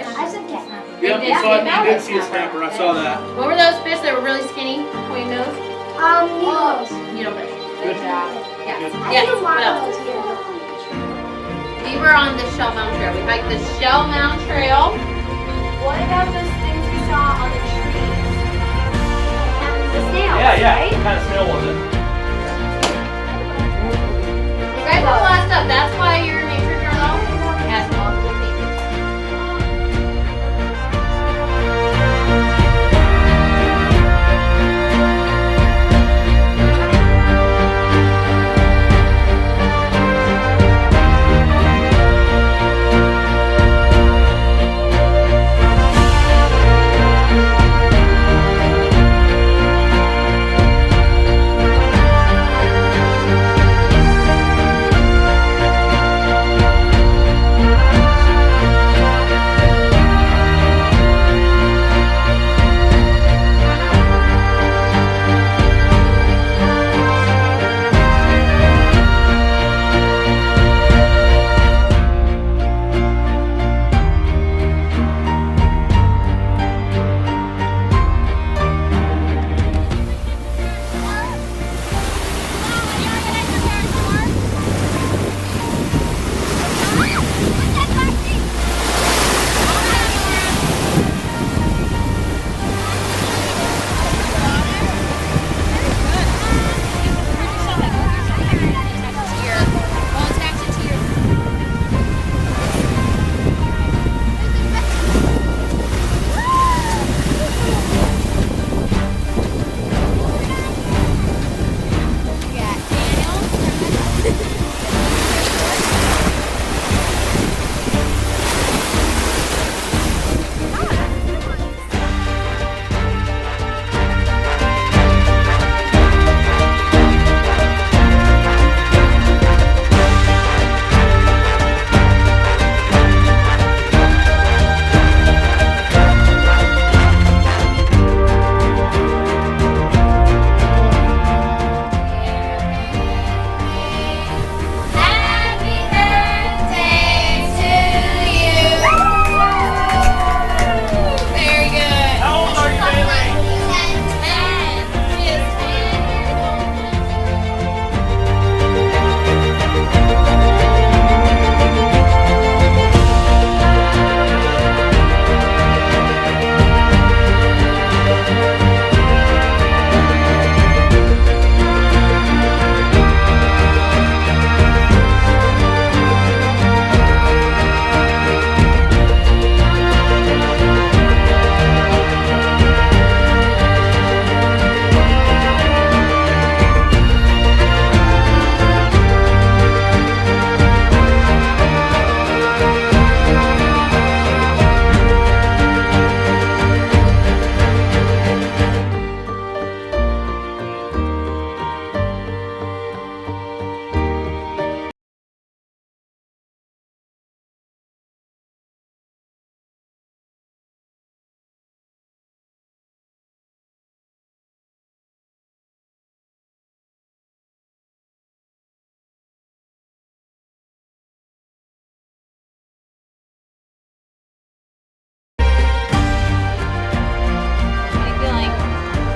fish? I said cat. Yep, did- you saw it. they You found did a see a snapper. I saw that. What were those fish that were really skinny? Queen nose? Needles. Needlefish. Good. Good job. Yes. Good. I Yes. do What else? marbles here. We were on the Shell Mound Trail. We hiked the Shell Mound Trail. What about those things we saw on the trees? The snails, Yeah. right? What kind of snail was it? You guys have a lot of stuff. That's why your nature journal has multiple pages.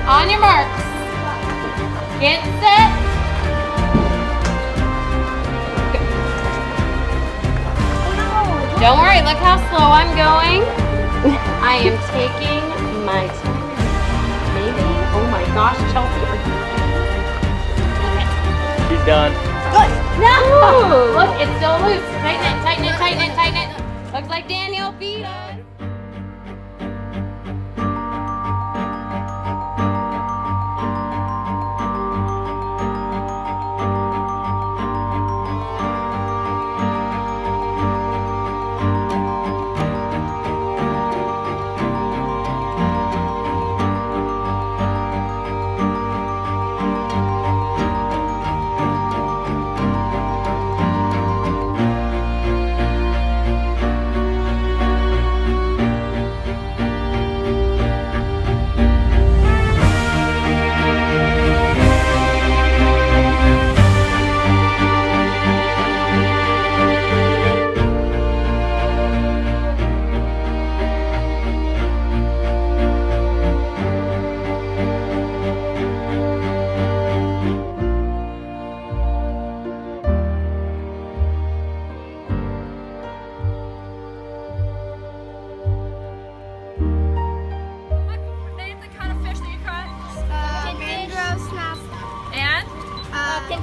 On your marks. Get set. Don't worry, look how slow I'm going. I am taking my time. Maybe. Oh my gosh, Chelsea. She's done. No! Look, it's still loose. Tighten it, tighten it, tighten it, tighten it. Looks like Daniel beat us.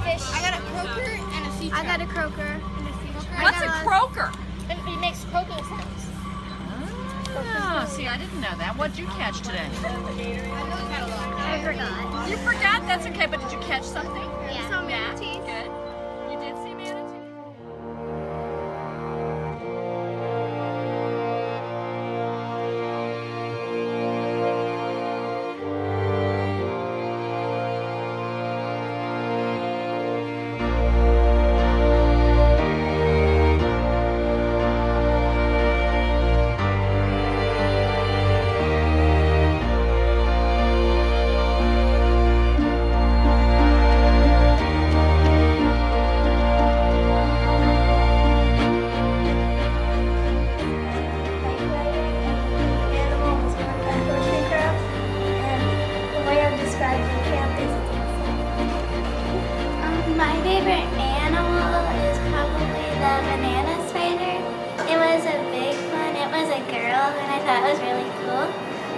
fish. I got a croaker and a sea trout. I got a croaker and a sea trout. What's a croaker? It makes croaking sounds. Oh, see, I didn't know that. What'd you catch today? I forgot. You forgot? That's okay, but did you catch something? Yeah. Saw manatees. Good. You did see manatees? My favorite animal is probably the banana spider. It was a big one. It was a girl, and I thought it was really cool.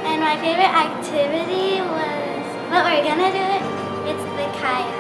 And my favorite activity was what we're gonna do. It's the kayak.